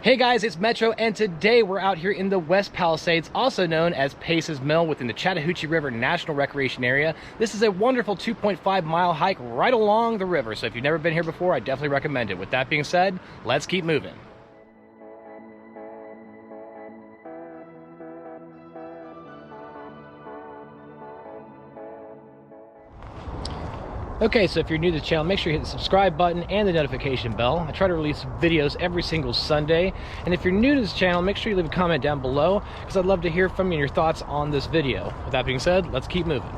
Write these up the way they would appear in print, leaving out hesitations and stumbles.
Hey guys, it's Metro, and today we're out here in the West Palisades, also known as PACES Mill, within the Chattahoochee River National Recreation Area. This is a wonderful 2.5-mile hike right along the river, so if you've never been here before, I definitely recommend it. With that being said, let's keep moving. Okay, so if you're new to the channel, make sure you hit the subscribe button and the notification bell. I try to release videos every single Sunday. And if you're new to this channel, make sure you leave a comment down below, because I'd love to hear from you and your thoughts on this video. With that being said, let's keep moving.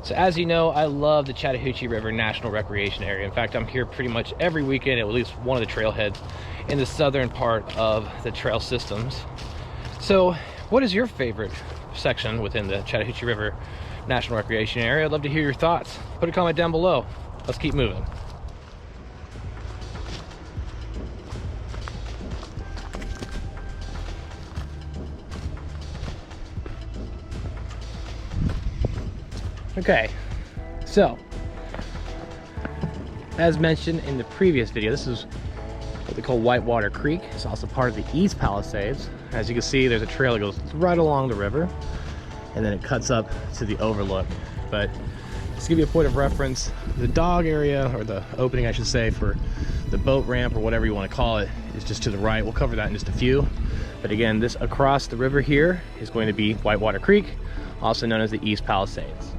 So as you know, I love the Chattahoochee River National Recreation Area. In fact, I'm here pretty much every weekend at least one of the trailheads in the southern part of the trail systems. So what is your favorite section within the Chattahoochee River National Recreation Area? I'd love to hear your thoughts. Put a comment down below. Let's keep moving. Okay, so as mentioned in the previous video, this is what they call Whitewater Creek. It's also part of the East Palisades. As you can see, there's a trail that goes right along the river, and then it cuts up to the overlook. But just to give you a point of reference, the dog area, or the opening I should say, for the boat ramp or whatever you want to call it, is just to the right. We'll cover that in just a few. But again, this across the river here is going to be Whitewater Creek, also known as the East Palisades.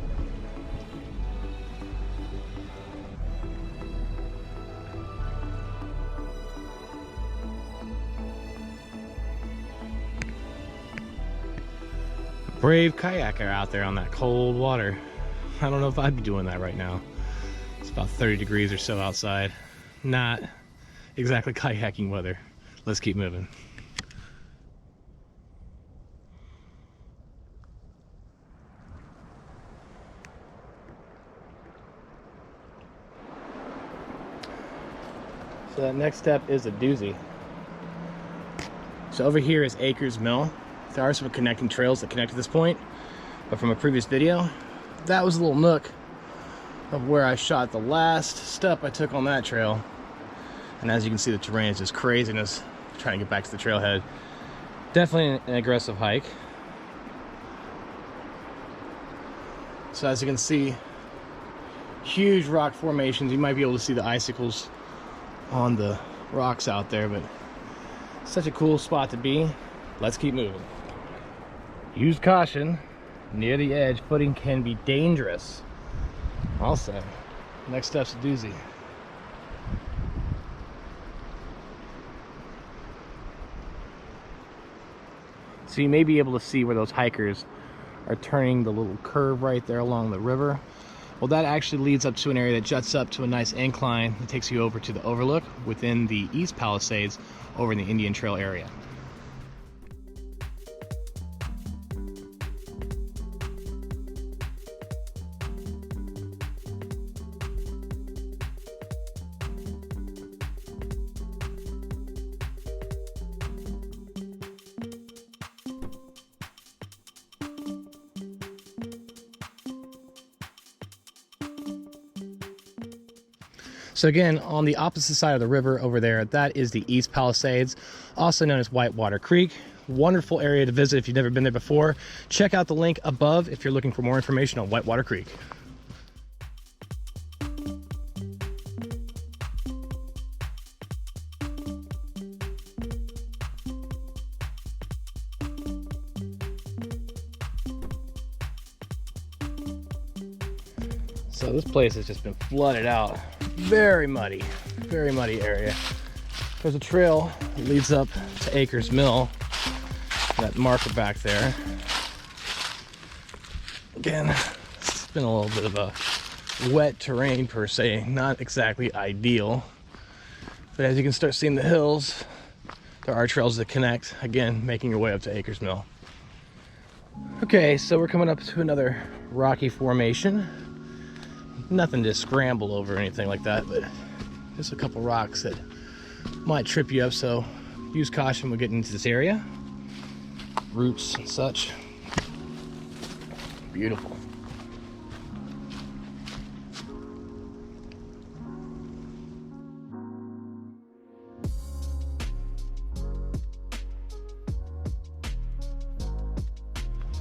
Brave kayaker out there on that cold water. I don't know if I'd be doing that right now. It's about 30 degrees or so outside. Not exactly kayaking weather. Let's keep moving. So that next step is a doozy. So over here is Akers Mill. There are some connecting trails that connect to this point, but from a previous video, that was a little nook of where I shot the last step I took on that trail. And as you can see, the terrain is just craziness trying to get back to the trailhead. Definitely an aggressive hike. So as you can see, huge rock formations. You might be able to see the icicles on the rocks out there, but such a cool spot to be. Let's keep moving. Use caution. Near the edge, footing can be dangerous. Also, next step's a doozy. So you may be able to see where those hikers are turning the little curve right there along the river. Well, that actually leads up to an area that juts up to a nice incline that takes you over to the overlook within the East Palisades over in the Indian Trail area. So again, on the opposite side of the river over there, that is the East Palisades, also known as Whitewater Creek. Wonderful area to visit if you've never been there before. Check out the link above if you're looking for more information on Whitewater Creek. So this place has just been flooded out. Very muddy area. There's a trail that leads up to Akers Mill, that marker back there. Again, it's been a little bit of a wet terrain per se, not exactly ideal. But as you can start seeing the hills, there are trails that connect, again, making your way up to Akers Mill. Okay, so we're coming up to another rocky formation. Nothing to scramble over or anything like that, but just a couple rocks that might trip you up, so use caution when getting into this area. Roots and such. Beautiful.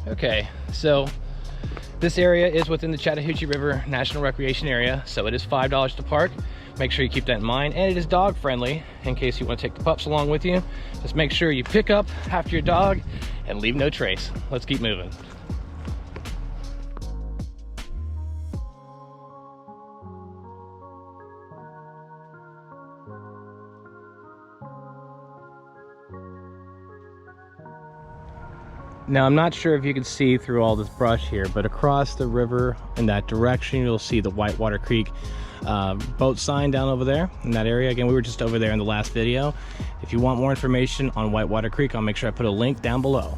Okay, so this area is within the Chattahoochee River National Recreation Area, so it is $5 to park. Make sure you keep that in mind, and it is dog friendly in case you want to take the pups along with you. Just make sure you pick up after your dog and leave no trace. Let's keep moving. Now, I'm not sure if you can see through all this brush here, but across the river in that direction, you'll see the Whitewater Creek boat sign down over there in that area. Again, we were just over there in the last video. If you want more information on Whitewater Creek, I'll make sure I put a link down below.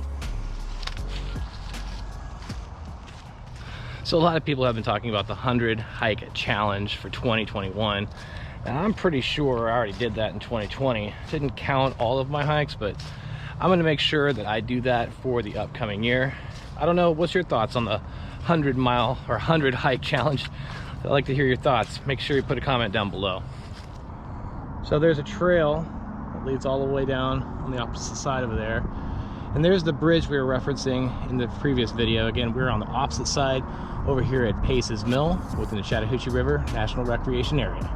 So a lot of people have been talking about the 100 hike challenge for 2021. And I'm pretty sure I already did that in 2020. Didn't count all of my hikes, but I'm gonna make sure that I do that for the upcoming year. I don't know, what's your thoughts on the 100 mile or 100 hike challenge? I'd like to hear your thoughts. Make sure you put a comment down below. So there's a trail that leads all the way down on the opposite side over there. And there's the bridge we were referencing in the previous video. Again, we're on the opposite side over here at PACES Mill within the Chattahoochee River National Recreation Area.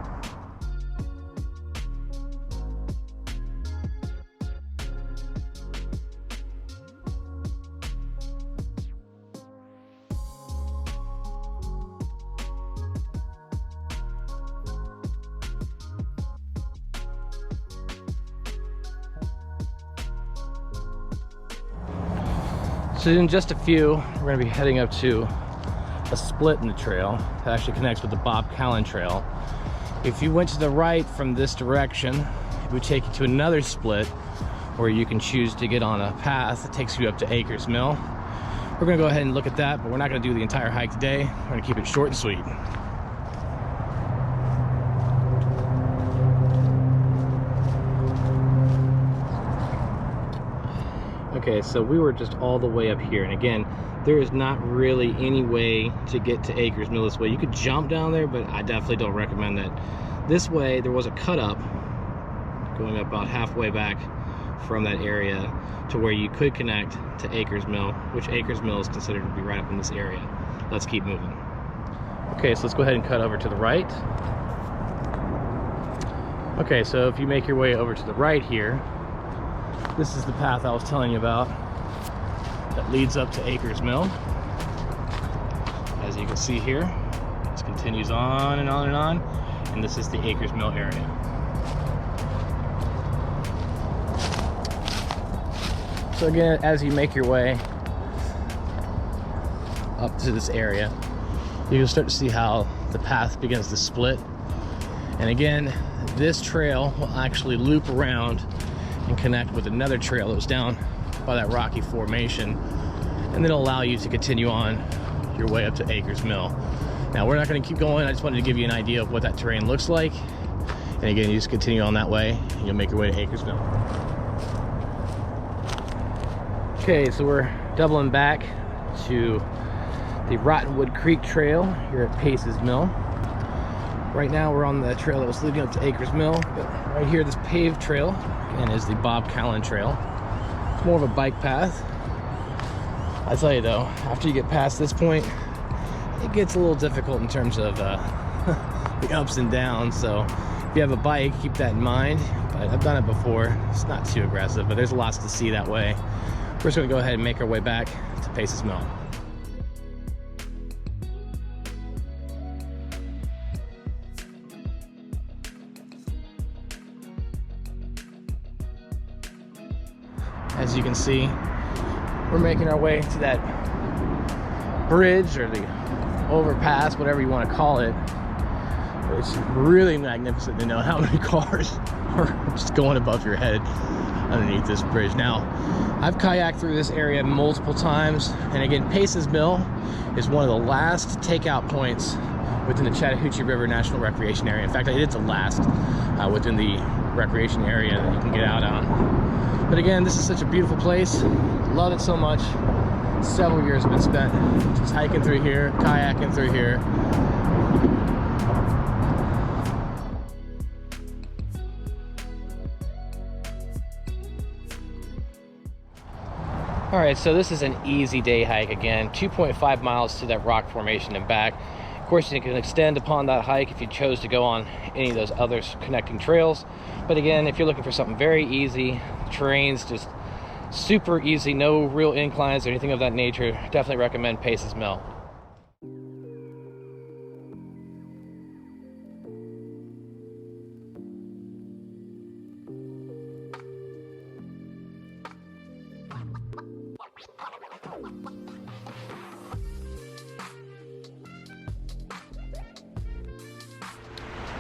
So in just a few, we're going to be heading up to a split in the trail that actually connects with the Bob Callan Trail. If you went to the right from this direction, it would take you to another split where you can choose to get on a path that takes you up to Akers Mill. We're going to go ahead and look at that, but we're not going to do the entire hike today. We're going to keep it short and sweet. Okay, so we were just all the way up here, and again, there is not really any way to get to Akers Mill this way. You could jump down there, but I definitely don't recommend that. This way, there was a cut up going up about halfway back from that area to where you could connect to Akers Mill, which Akers Mill is considered to be right up in this area. Let's keep moving. Okay, so let's go ahead and cut over to the right. Okay, so if you make your way over to the right here, this is the path I was telling you about that leads up to Akers Mill. As you can see here, this continues on and on and on, and this is the Akers Mill area. So again, as you make your way up to this area, you'll start to see how the path begins to split. And again, this trail will actually loop around and connect with another trail that was down by that rocky formation, and then it'll allow you to continue on your way up to Akers Mill. Now, we're not going to keep going. I just wanted to give you an idea of what that terrain looks like. And again, you just continue on that way and you'll make your way to Akers Mill. Okay, so we're doubling back to the Rottenwood Creek Trail here at PACES Mill. Right now we're on the trail that was leading up to Akers Mill, but right here, this paved trail, again, is the Bob Callan Trail. It's more of a bike path. I tell you though, after you get past this point, it gets a little difficult in terms of the ups and downs. So if you have a bike, keep that in mind. But I've done it before. It's not too aggressive, but there's lots to see that way. We're just gonna go ahead and make our way back to PACES Mill. As you can see, we're making our way to that bridge or the overpass, whatever you want to call it. It's really magnificent to know how many cars are just going above your head. underneath this bridge. Now, I've kayaked through this area multiple times, and again, Paces Mill is one of the last takeout points within the Chattahoochee River National Recreation Area. In fact, it's the last within the recreation area that you can get out on. But again, this is such a beautiful place. Love it so much. Several years have been spent just hiking through here, kayaking through here. All right, so this is an easy day hike. Again, 2.5 miles to that rock formation and back. Of course, you can extend upon that hike if you chose to go on any of those other connecting trails. But again, if you're looking for something very easy, the terrain's just super easy, no real inclines or anything of that nature, definitely recommend Paces Mill.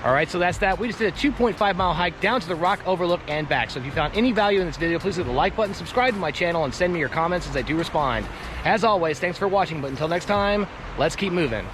All right, so that's that. We just did a 2.5 mile hike down to the rock overlook and back. So if you found any value in this video, please hit the like button, subscribe to my channel, and send me your comments as I do respond. As always, thanks for watching, but until next time, let's keep moving.